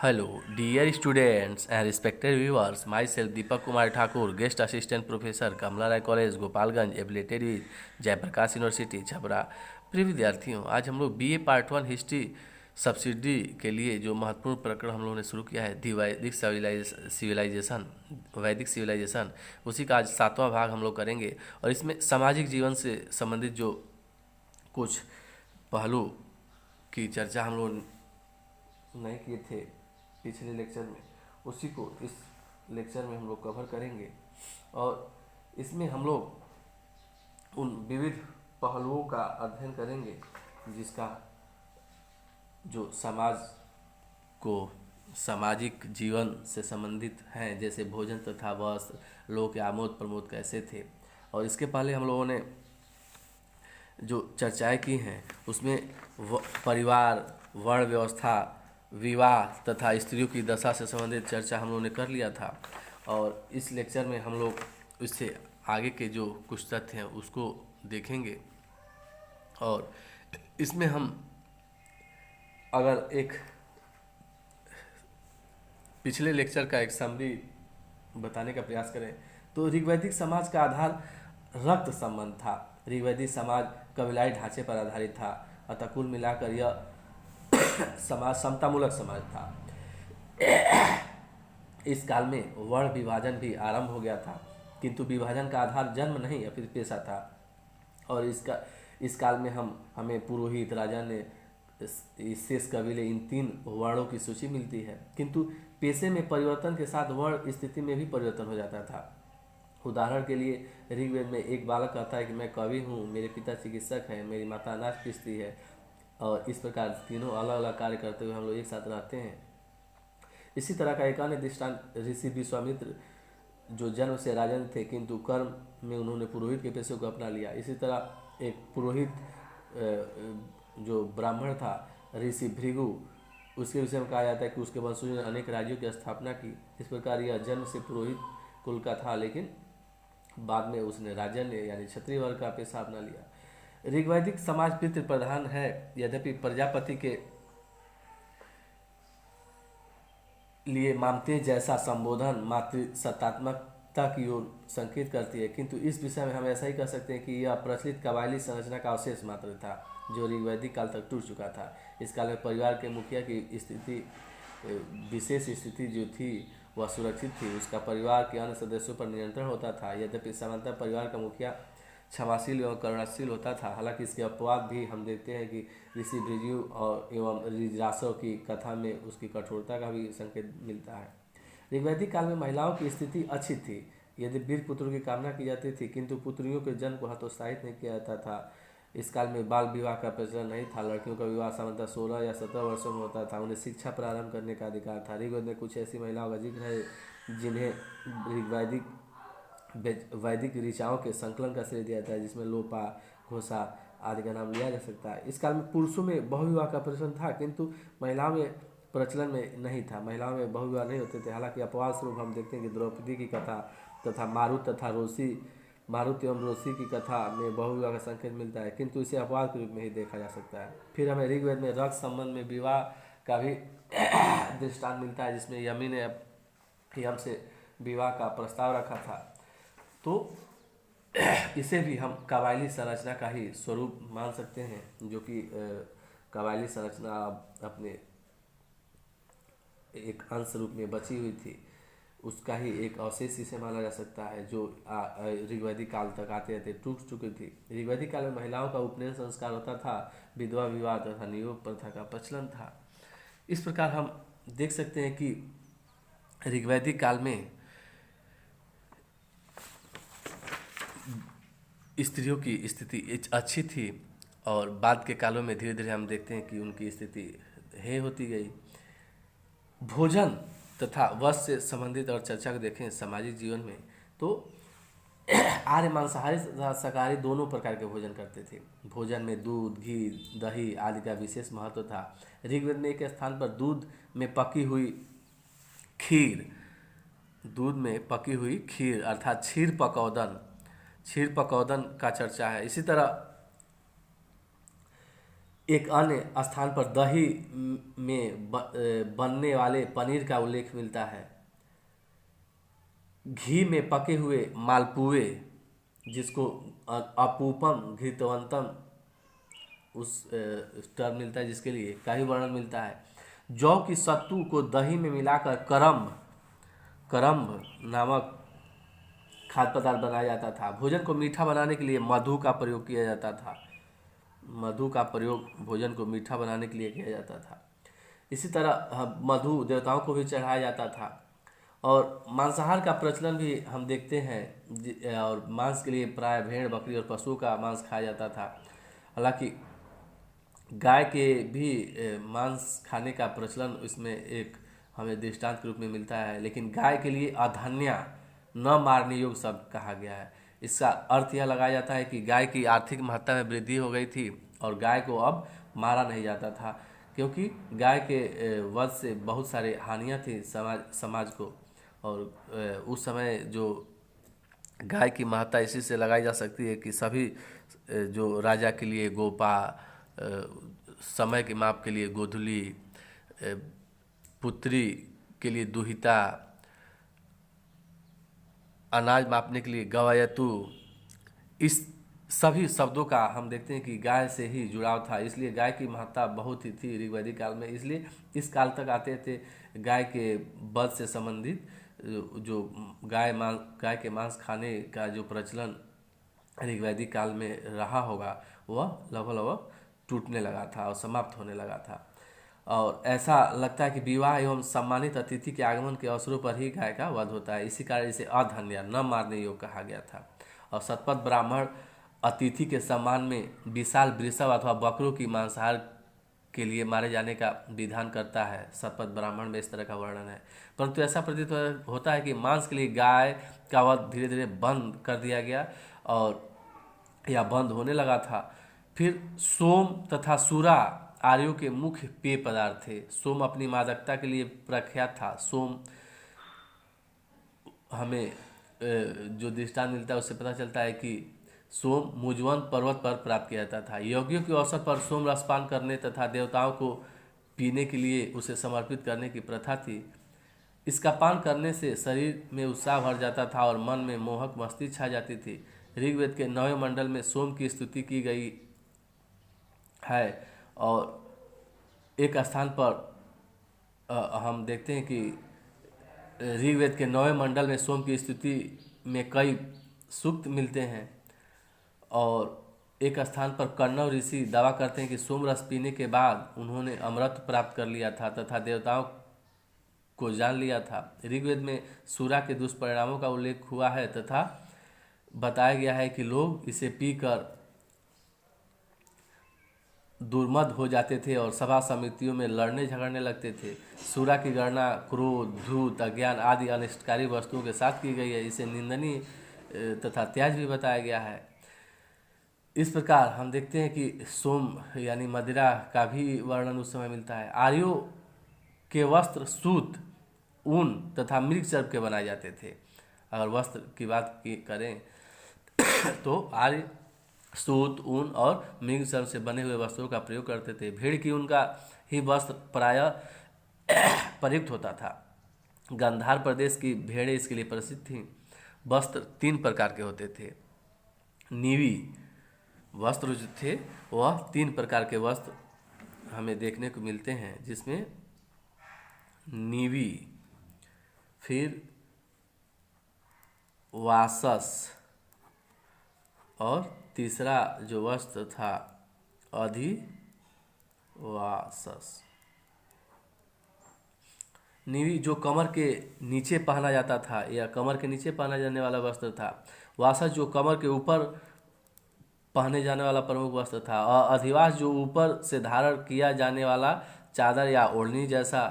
Hello, dear students and respected viewers. Myself Deepak Kumar Thakur, guest assistant professor, Kamla Rai College, Gopalganj, affiliated with Jayaprakash university Chhapra. प्रिय विद्यार्थियों, आज हम लोग BA part 1 history subsidy के लिए जो महत्वपूर्ण प्रकरण हम लोगों ने शुरू किया है दी वैदिक सिविलाइजेशन, उसी का आज 7वां भाग हम लोग करेंगे। और इसमें सामाजिक जीवन से संबंधित जो कुछ पहलू की चर्चा हम लोग नहीं किए थे पिछले लेक्चर में, उसी को इस लेक्चर में हम लोग कवर करेंगे। और इसमें हम लोग उन विविध पहलुओं का अध्ययन करेंगे जिसका जो समाज को सामाजिक जीवन से संबंधित हैं, जैसे भोजन तथा वस्त्र, लोगों के आमोद प्रमोद कैसे थे। और इसके पहले हम लोगों ने जो चर्चाएं की हैं उसमें परिवार, वर्ण व्यवस्था, विवाह तथा स्त्रियों की दशा से संबंधित चर्चा हम लोगों ने कर लिया था। और इस लेक्चर में हम लोग इससे आगे के जो कुछ तथ्य हैं उसको देखेंगे। और इसमें हम अगर एक पिछले लेक्चर का एक समरी बताने का प्रयास करें तो ऋग्वैदिक समाज का आधार रक्त संबंध था। ऋग्वैदिक समाज कबीलाई ढांचे पर आधारित था, अतः कुल मिलाकर यह समाज समतामूलक समाज था। इस काल में वर्ण विभाजन भी आरंभ हो गया था, किंतु विभाजन का आधार जन्म नहीं अपितु पेशा था। और इस काल में हमें पुरोहित, राजा ने, शेष कबीले, इन 3 वर्णों की सूची मिलती है। किंतु पेशे में परिवर्तन के साथ वर्ण स्थिति में भी परिवर्तन हो जाता था। उदाहरण के लिए ऋग्वेद में एक बालक कहता है कि मैं कवि हूँ, मेरे पिता चिकित्सक हैं, मेरी माता अनाज पीसती है। और इस प्रकार तीनों अलग अलग कार्य करते हुए हम लोग एक साथ रहते हैं। इसी तरह का एक अन्य दृष्टांत ऋषि विश्वामित्र, जो जन्म से राजन थे किंतु कर्म में उन्होंने पुरोहित के पेशे को अपना लिया। इसी तरह एक पुरोहित जो ब्राह्मण था ऋषि भृगु, उसके विषय में कहा जाता है कि उसके वंशजों ने अनेक राज्यों की स्थापना की। इस प्रकार यह जन्म से पुरोहित कुल का था, लेकिन बाद में उसने राजन यानी क्षत्रिय वर्ग का पेशा अपना लिया। ऋग्वैदिक समाज पितृ प्रधान है, यद्यपि प्रजापति के लिए मामते जैसा संबोधन मातृसत्तात्मकता की ओर संकेत करती है, किंतु इस विषय में हम ऐसा ही कह सकते हैं कि यह प्रचलित कबायली संरचना का अवशेष मात्र था जो ऋग्वैदिक काल तक टूट चुका था। इस काल में परिवार के मुखिया की स्थिति, विशेष स्थिति जो थी वह सुरक्षित थी। उसका परिवार के अन्य सदस्यों पर नियंत्रण होता था। यद्यपि सामान्यतः परिवार का मुखिया क्षमाशील एवं करुणाशील होता था। हालांकि इसके अपवाद भी हम देखते हैं कि ऋषि भृगु और एवं ऋजरासव की कथा में उसकी कठोरता का भी संकेत मिलता है। ऋग्वैदिक काल में महिलाओं की स्थिति अच्छी थी। यदि वीर पुत्रों की कामना की जाती थी, किंतु पुत्रियों के जन्म को हतोत्साहित नहीं किया जाता था। इस काल में बाल विवाह का प्रचलन नहीं था। लड़कियों का विवाह सामान्यतः 16 या 17 वर्षों में होता था। उन्हें शिक्षा प्रारंभ करने का अधिकार था। ऋग्वेद में कुछ ऐसी महिलाओं का जिक्र है जिन्हें वैदिक ऋचाओं के संकलन का श्रेय दिया जाता है, जिसमें लोपा, घोषा आदि का नाम लिया जा सकता है। इस काल में पुरुषों में बहुविवाह का प्रचलन था, किंतु महिलाओं में प्रचलन में नहीं था। महिलाओं में बहुविवाह नहीं होते थे। हालांकि अपवाद स्वरूप हम देखते हैं कि द्रौपदी की कथा तथा मारुत एवं रोसी की कथा में बहुविवाह का संकेत मिलता है, किंतु इसे अपवाद के रूप में ही देखा जा सकता है। फिर हमें ऋग्वेद में रक्त संबंध में विवाह का भी दृष्टांत मिलता है, जिसमें यमी ने यम से विवाह का प्रस्ताव रखा था। तो इसे भी हम कबायली संरचना का ही स्वरूप मान सकते हैं, जो कि कबायली संरचना अपने एक अंश रूप में बची हुई थी, उसका ही एक अवशेष इसे माना जा सकता है, जो ऋग्वैदिक काल तक आते आते टूट चुकी थी। ऋग्वैदिक काल में महिलाओं का उपनयन संस्कार होता था, विधवा विवाह तथा नियोग प्रथा का प्रचलन था। इस प्रकार हम देख सकते हैं कि ऋग्वैदिक काल में स्त्रियों की स्थिति अच्छी थी, और बाद के कालों में धीरे धीरे हम देखते हैं कि उनकी स्थिति हे होती गई। भोजन तथा वस्त्र से संबंधित और चर्चा को देखें सामाजिक जीवन में, तो आर्य मांसाहारी तथा शाकाहारी दोनों प्रकार के भोजन करते थे। भोजन में दूध, घी, दही आदि का विशेष महत्व था। ऋग्वेद में एक स्थान पर दूध में पकी हुई खीर अर्थात क्षीर पकौदन का चर्चा है। इसी तरह एक अन्य स्थान पर दही में बनने वाले पनीर का उल्लेख मिलता है। घी में पके हुए मालपुए, जिसको अपूपम घृतवंतम उस टर्म मिलता है, जिसके लिए का ही वर्णन मिलता है। जौ की सत्तू को दही में मिलाकर करम्ब करम्ब नामक खाद्य पदार्थ बनाया जाता था। भोजन को मीठा बनाने के लिए मधु का प्रयोग किया जाता था। मधु का प्रयोग भोजन को मीठा बनाने के लिए किया जाता था। इसी तरह मधु देवताओं को भी चढ़ाया जाता था। और मांसाहार का प्रचलन भी हम देखते हैं, और मांस के लिए प्राय भेड़, बकरी और पशु का मांस खाया जाता था। हालांकि गाय के भी मांस खाने का प्रचलन इसमें एक हमें दृष्टांत के रूप में मिलता है, लेकिन गाय के लिए अधन्या, न मारने योग्य शब्द कहा गया है। इसका अर्थ यह लगाया जाता है कि गाय की आर्थिक महत्ता में वृद्धि हो गई थी और गाय को अब मारा नहीं जाता था, क्योंकि गाय के वध से बहुत सारे हानियाँ थी समाज को। और उस समय जो गाय की महत्ता इसी से लगाई जा सकती है कि सभी जो राजा के लिए गोपा, समय के माप के लिए गोधुली, पुत्री के लिए दुहिता, अनाज मापने के लिए गवायतु, इस सभी शब्दों का हम देखते हैं कि गाय से ही जुड़ाव था। इसलिए गाय की महत्ता बहुत ही थी ऋग्वैदिक काल में। इसलिए इस काल तक आते थे गाय के वध से संबंधित जो गाय के मांस खाने का जो प्रचलन ऋग्वैदिक काल में रहा होगा, वह लगभग टूटने लगा था और समाप्त होने लगा था। और ऐसा लगता है कि विवाह एवं सम्मानित अतिथि के आगमन के अवसरों पर ही गाय का वध होता है। इसी कारण इसे अधन्या, न मारने योग्य कहा गया था। और शतपथ ब्राह्मण अतिथि के सम्मान में विशाल वृषभ अथवा बकरों की मांसाहार के लिए मारे जाने का विधान करता है। शतपथ ब्राह्मण में इस तरह का वर्णन है। परंतु ऐसा प्रतीत होता है कि मांस के लिए गाय का वध धीरे धीरे बंद कर दिया गया और या बंद होने लगा था। फिर सोम तथा सूरा आर्यों के मुख्य पेय पदार्थ थे। सोम अपनी मादकता के लिए प्रख्यात था। सोम हमें जो दृष्टांत मिलता है उससे पता चलता है कि सोम मुजवंत पर्वत पर प्राप्त किया जाता था। यज्ञों के अवसर पर सोम रसपान करने तथा देवताओं को पीने के लिए उसे समर्पित करने की प्रथा थी। इसका पान करने से शरीर में उत्साह भर जाता था और मन में मोहक मस्ती छा जाती थी। ऋग्वेद के 9वें मंडल में सोम की स्तुति की गई है और एक स्थान पर हम देखते हैं कि ऋग्वेद के 9वें मंडल में सोम की स्तुति में कई सूक्त मिलते हैं। और एक स्थान पर कण्व ऋषि दावा करते हैं कि सोम रस पीने के बाद उन्होंने अमृत प्राप्त कर लिया था तथा देवताओं को जान लिया था। ऋग्वेद में सूरा के दुष्परिणामों का उल्लेख हुआ है तथा बताया गया है कि लोग इसे पीकर दुर्मद हो जाते थे और सभा समितियों में लड़ने झगड़ने लगते थे। सूरा की गणना क्रोध, धूर्त, अज्ञान आदि अनिष्टकारी वस्तुओं के साथ की गई है। इसे निंदनीय तथा त्याज्य भी बताया गया है। इस प्रकार हम देखते हैं कि सोम यानी मदिरा का भी वर्णन उस समय मिलता है। आर्यों के वस्त्र सूत, ऊन तथा मृग चर्म के बनाए जाते थे। अगर वस्त्र की बात करें तो आर्य सूत, ऊन और मृग चर्म से बने हुए वस्त्रों का प्रयोग करते थे। भेड़ की ऊन का ही वस्त्र प्रायः प्रयुक्त होता था। गांधार प्रदेश की भेड़ें इसके लिए प्रसिद्ध थीं। वस्त्र 3 प्रकार के होते थे। नीवी वस्त्र जो थे वह 3 प्रकार के वस्त्र हमें देखने को मिलते हैं, जिसमें नीवी, फिर वासस और तीसरा जो वस्त्र था अधिवासस। नीवी जो कमर के नीचे पहना जाता था या कमर के नीचे पहना जाने वाला वस्त्र था। वासस जो कमर के ऊपर पहने जाने वाला प्रमुख वस्त्र था। और अधिवास जो ऊपर से धारण किया जाने वाला चादर या ओढ़नी जैसा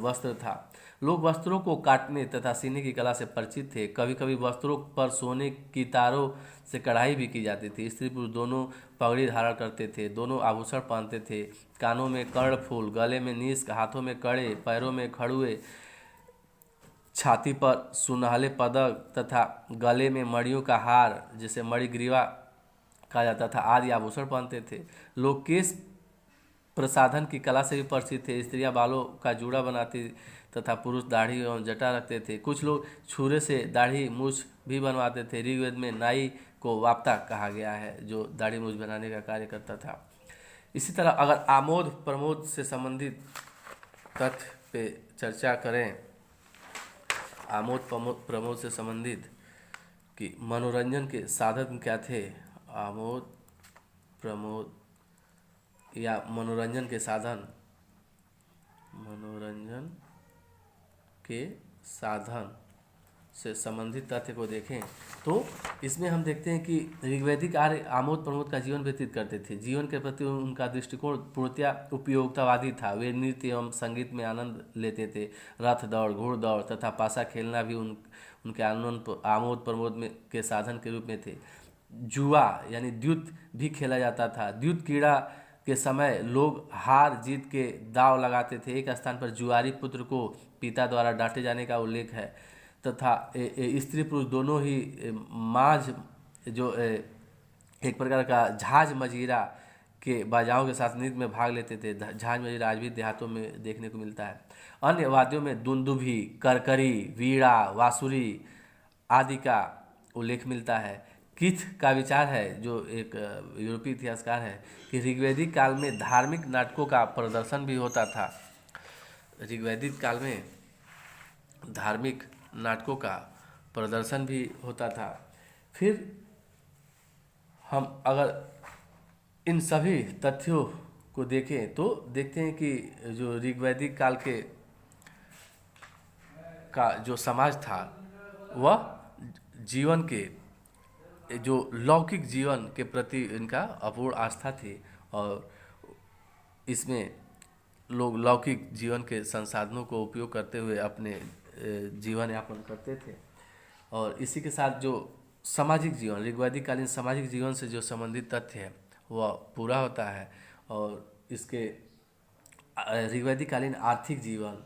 वस्त्र था। लोग वस्त्रों को काटने तथा सीने की कला से परिचित थे। कभी कभी वस्त्रों पर सोने की तारों से कढ़ाई भी की जाती थी। स्त्री पुरुष दोनों पगड़ी धारण करते थे, दोनों आभूषण पहनते थे। कानों में कर्णफूल, गले में निष्क, हाथों में कड़े, पैरों में खड़ुए, छाती पर सुनहले पदक तथा गले में मणियों का हार जिसे मणिग्रीवा कहा जाता था आदि आभूषण पहनते थे। लोग केश प्रसाधन की कला से भी परिचित थे। स्त्रियां बालों का जूड़ा बनाती तथा पुरुष दाढ़ी एवं जटा रखते थे। कुछ लोग छुरे से दाढ़ी मूछ भी बनवाते थे। ऋग्वेद में नाई को वाप्ता कहा गया है, जो दाढ़ी मूछ बनाने का कार्य करता था। इसी तरह अगर आमोद प्रमोद से संबंधित तथ्य पे चर्चा करें, आमोद प्रमोद से संबंधित कि मनोरंजन के साधन क्या थे, आमोद प्रमोद या मनोरंजन के साधन, मनोरंजन के साधन से संबंधित तथ्य को देखें तो इसमें हम देखते हैं कि ऋग्वैदिक आर्य आमोद प्रमोद का जीवन व्यतीत करते थे। जीवन के प्रति उनका दृष्टिकोण पूर्णतया उपयोगितावादी था। वे नृत्य एवं संगीत में आनंद लेते थे। रथ दौड़, घुड़दौड़ तथा पासा खेलना भी उनके आमोद प्रमोद में के साधन के रूप में थे। जुआ यानी द्यूत भी खेला जाता था। द्यूत क्रीड़ा के समय लोग हार जीत के दांव लगाते थे। एक स्थान पर जुआरी पुत्र को पिता द्वारा डांटे जाने का उल्लेख है तथा स्त्री पुरुष दोनों ही माझ जो एक प्रकार का झांझ मजीरा के बाजाओं के साथ नृत्य में भाग लेते थे। झांझ मजीरा आज भी देहातों में देखने को मिलता है। अन्य वाद्यों में दुंदुभी, करकरी, वीणा, बांसुरी आदि का उल्लेख मिलता है। किथ का विचार है, जो एक यूरोपीय इतिहासकार है, कि ऋग्वैदिक काल में धार्मिक नाटकों का प्रदर्शन भी होता था। ऋग्वैदिक काल में धार्मिक नाटकों का प्रदर्शन भी होता था। फिर हम अगर इन सभी तथ्यों को देखें तो देखते हैं कि जो ऋग्वैदिक काल के का जो समाज था वह जीवन के जो लौकिक जीवन के प्रति इनका अपूर्ण आस्था थी और इसमें लोग लौकिक जीवन के संसाधनों को उपयोग करते हुए अपने जीवन यापन करते थे। और इसी के साथ जो सामाजिक जीवन, ऋग्वैदिक कालीन सामाजिक जीवन से जो संबंधित तथ्य है वह पूरा होता है। और इसके ऋग्वैदिक कालीन आर्थिक जीवन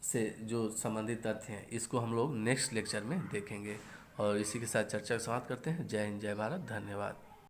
से जो संबंधित तथ्य हैं इसको हम लोग नेक्स्ट लेक्चर में देखेंगे। और इसी के साथ चर्चा समाप्त करते हैं। जय हिंद, जय भारत, धन्यवाद।